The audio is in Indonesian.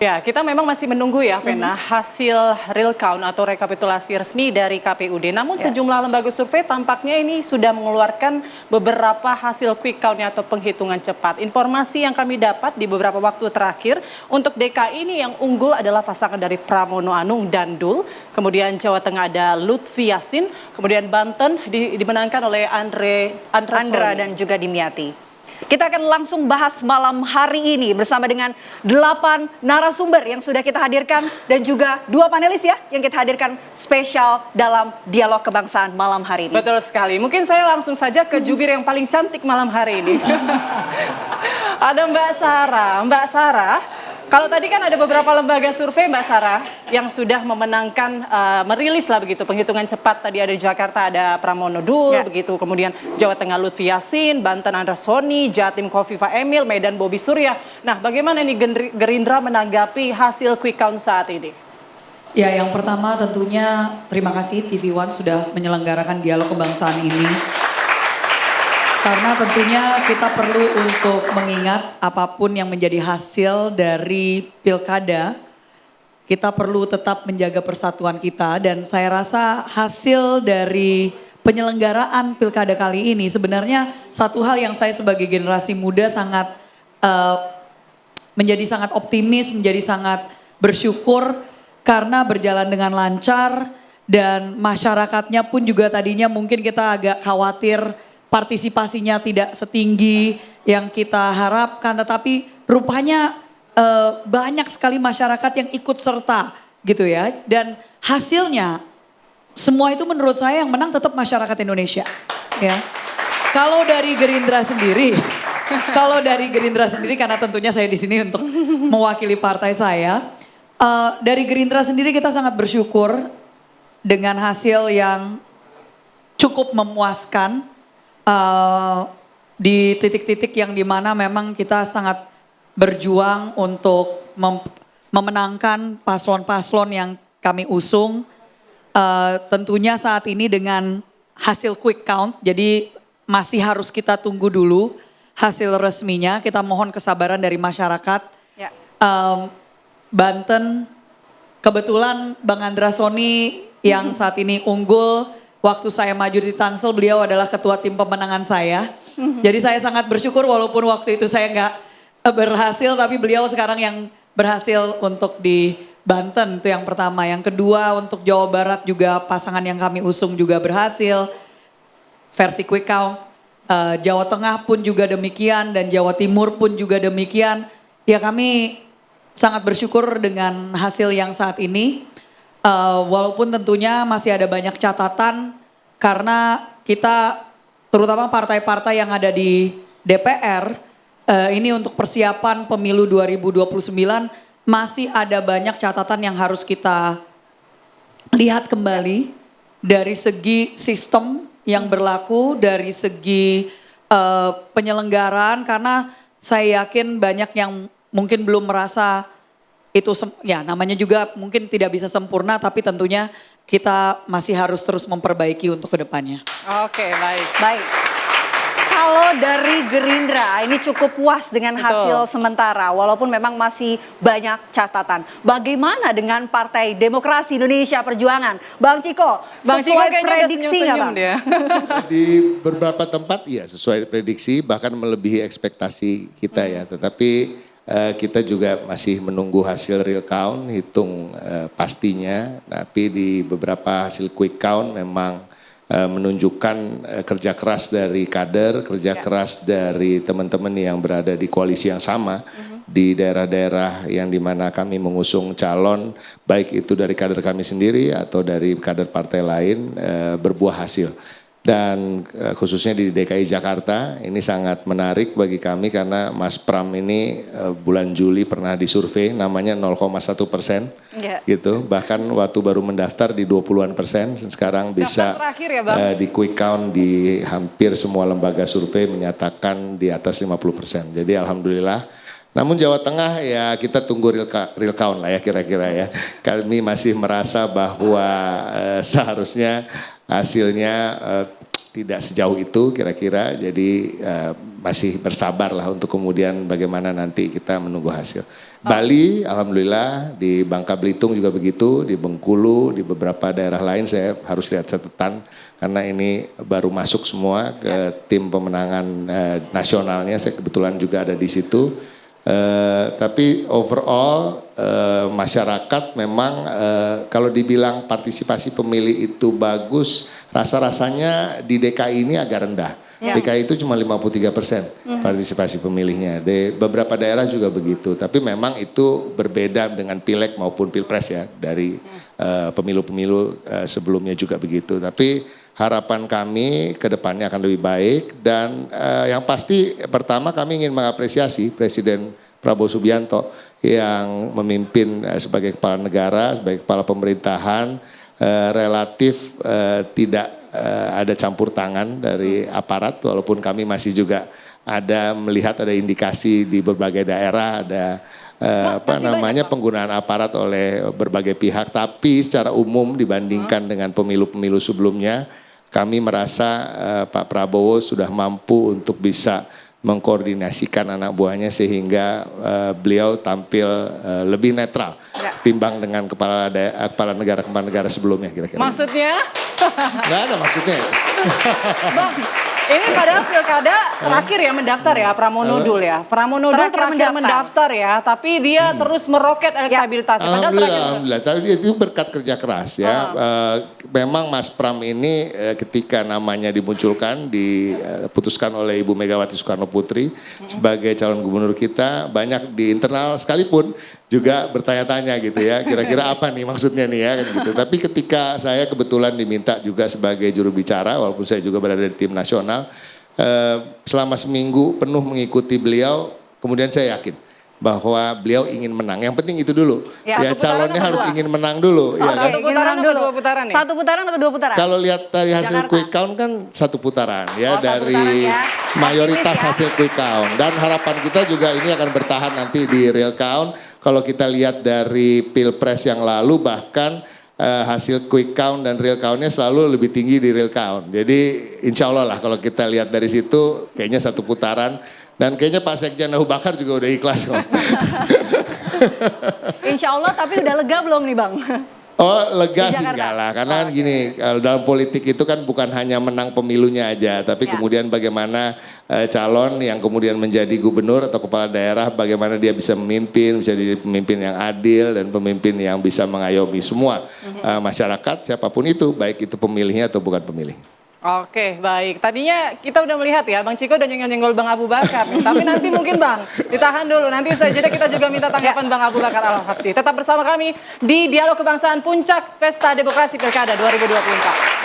Ya, kita memang masih menunggu ya, Vena, hasil real count atau rekapitulasi resmi dari KPUD. Namun sejumlah lembaga survei tampaknya ini sudah mengeluarkan beberapa hasil quick count-nya atau penghitungan cepat. Informasi yang kami dapat di beberapa waktu terakhir, untuk DKI ini yang unggul adalah pasangan dari Pramono Anung dan Dul. Kemudian Jawa Tengah ada Lutfi Yasin, kemudian Banten dimenangkan oleh Andra dan juga Dimyati. Kita akan langsung bahas malam hari ini bersama dengan 8 narasumber yang sudah kita hadirkan dan juga 2 panelis ya yang kita hadirkan spesial dalam dialog kebangsaan malam hari ini. Betul sekali. Mungkin saya langsung saja ke jubir yang paling cantik malam hari ini. Ada Mbak Sarah. Mbak Sarah, kalau tadi kan ada beberapa lembaga survei Mbak Sarah yang sudah memenangkan, merilis lah begitu penghitungan cepat. Tadi ada Jakarta ada Pramono Dul, begitu. Kemudian Jawa Tengah Lutfi Yasin, Banten Andra Soni, Jatim Kofifa Emil, Medan Bobi Surya. Nah, bagaimana ini Gerindra menanggapi hasil quick count saat ini? Ya, yang pertama tentunya terima kasih TV One sudah menyelenggarakan dialog kebangsaan ini. Karena tentunya kita perlu untuk mengingat apapun yang menjadi hasil dari pilkada, kita perlu tetap menjaga persatuan kita, dan saya rasa hasil dari penyelenggaraan pilkada kali ini sebenarnya satu hal yang saya sebagai generasi muda sangat menjadi sangat optimis, menjadi sangat bersyukur karena berjalan dengan lancar dan masyarakatnya pun juga tadinya mungkin kita agak khawatir partisipasinya tidak setinggi yang kita harapkan, tetapi rupanya banyak sekali masyarakat yang ikut serta gitu ya. Dan hasilnya semua itu menurut saya yang menang tetap masyarakat Indonesia ya. Kalau dari Gerindra sendiri, karena tentunya saya di sini untuk mewakili partai saya, dari Gerindra sendiri kita sangat bersyukur dengan hasil yang cukup memuaskan. Di titik-titik yang dimana memang kita sangat berjuang untuk memenangkan paslon-paslon yang kami usung. Tentunya saat ini dengan hasil quick count, jadi masih harus kita tunggu dulu hasil resminya. Kita mohon kesabaran dari masyarakat. Ya. Banten, kebetulan Bang Andra Soni yang saat ini unggul. Waktu saya maju di Tangsel, beliau adalah ketua tim pemenangan saya. Jadi saya sangat bersyukur walaupun waktu itu saya nggak berhasil, tapi beliau sekarang yang berhasil untuk di Banten, itu yang pertama. Yang kedua untuk Jawa Barat juga pasangan yang kami usung juga berhasil. Versi quick count, Jawa Tengah pun juga demikian dan Jawa Timur pun juga demikian. Ya kami sangat bersyukur dengan hasil yang saat ini. Walaupun tentunya masih ada banyak catatan karena kita terutama partai-partai yang ada di DPR ini untuk persiapan pemilu 2029 masih ada banyak catatan yang harus kita lihat kembali dari segi sistem yang berlaku, dari segi penyelenggaraan, karena saya yakin banyak yang mungkin belum merasa itu ya namanya juga mungkin tidak bisa sempurna, tapi tentunya kita masih harus terus memperbaiki untuk kedepannya. Oke, baik. Baik. Kalau dari Gerindra ini cukup puas dengan hasil sementara walaupun memang masih banyak catatan. Bagaimana dengan Partai Demokrasi Indonesia Perjuangan? Bang Ciko, sesuai prediksi nggak Bang? Di beberapa tempat ya sesuai prediksi, bahkan melebihi ekspektasi kita ya. Tetapi kita juga masih menunggu hasil real count, hitung pastinya. Tapi di beberapa hasil quick count memang menunjukkan kerja keras dari kader, kerja keras dari teman-teman yang berada di koalisi yang sama di daerah-daerah yang dimana kami mengusung calon, baik itu dari kader kami sendiri atau dari kader partai lain, berbuah hasil. Dan khususnya di DKI Jakarta ini sangat menarik bagi kami karena Mas Pram ini bulan Juli pernah disurvei namanya 0,1% gitu. Bahkan waktu baru mendaftar di 20-an%, sekarang bisa di quick count di hampir semua lembaga survei menyatakan di atas 50%. Jadi alhamdulillah. Namun Jawa Tengah ya kita tunggu real count lah ya kira-kira ya. Kami masih merasa bahwa seharusnya hasilnya tidak sejauh itu kira-kira, jadi masih bersabar lah untuk kemudian bagaimana nanti kita menunggu hasil. Bali, alhamdulillah, di Bangka Belitung juga begitu, di Bengkulu, di beberapa daerah lain saya harus lihat catatan karena ini baru masuk semua ke tim pemenangan nasionalnya. Saya kebetulan juga ada di situ. Tapi overall masyarakat memang kalau dibilang partisipasi pemilih itu bagus, rasa-rasanya di DKI ini agak rendah. DKI itu cuma 53% partisipasi pemilihnya. Di beberapa daerah juga begitu. Tapi memang itu berbeda dengan pileg maupun pilpres ya, dari pemilu-pemilu sebelumnya juga begitu. Tapi harapan kami ke depannya akan lebih baik dan yang pasti pertama kami ingin mengapresiasi Presiden Prabowo Subianto yang memimpin sebagai kepala negara, sebagai kepala pemerintahan relatif tidak ada campur tangan dari aparat, walaupun kami masih juga ada melihat ada indikasi di berbagai daerah ada penggunaan aparat oleh berbagai pihak, tapi secara umum dibandingkan dengan pemilu-pemilu sebelumnya kami merasa Pak Prabowo sudah mampu untuk bisa mengkoordinasikan anak buahnya sehingga beliau tampil lebih netral timbang dengan kepala negara sebelumnya kira-kira. Maksudnya? Nggak ada maksudnya. Bang, ini padahal pilkada terakhir ya mendaftar ya Pramono Dul ya. Pramono Dul terakhir mendaftar ya, tapi dia terus meroket elektabilitasnya. Alhamdulillah, tapi itu berkat kerja keras ya. Memang Mas Pram ini ketika namanya dimunculkan, diputuskan oleh Ibu Megawati Soekarno Putri sebagai calon gubernur kita, banyak di internal sekalipun juga bertanya-tanya gitu ya, kira-kira apa nih maksudnya nih ya kan gitu. Tapi ketika saya kebetulan diminta juga sebagai juru bicara, walaupun saya juga berada di tim nasional, selama seminggu penuh mengikuti beliau, kemudian saya yakin bahwa beliau ingin menang. Yang penting itu dulu. Ya calonnya harus ingin menang dulu. Ya, kan? Satu putaran atau dua putaran nih? Satu putaran atau dua putaran? Kalau lihat dari hasil quick count kan satu putaran ya, dari mayoritas hasil quick count. Dan harapan kita juga ini akan bertahan nanti di real count. Kalau kita lihat dari pilpres yang lalu bahkan hasil quick count dan real countnya selalu lebih tinggi di real count. Jadi insya Allah lah kalau kita lihat dari situ kayaknya satu putaran. Dan kayaknya Pak Sekjen Abu Bakar juga udah ikhlas kok. Insya Allah, tapi udah lega belum nih Bang? Oh lega sih enggak lah, karena gini, dalam politik itu kan bukan hanya menang pemilunya aja, tapi kemudian bagaimana calon yang kemudian menjadi gubernur atau kepala daerah, bagaimana dia bisa memimpin, bisa jadi pemimpin yang adil dan pemimpin yang bisa mengayomi semua masyarakat, siapapun itu, baik itu pemilihnya atau bukan pemilih. Oke, baik. Tadinya kita udah melihat ya, Bang Ciko udah nyenggol-nyenggol Bang Abu Bakar. Tapi nanti mungkin Bang, ditahan dulu. Nanti usai jeda kita juga minta tanggapan Bang Abu Bakar Al-Habsyi. Tetap bersama kami di Dialog Kebangsaan Puncak Pesta Demokrasi Pilkada 2024.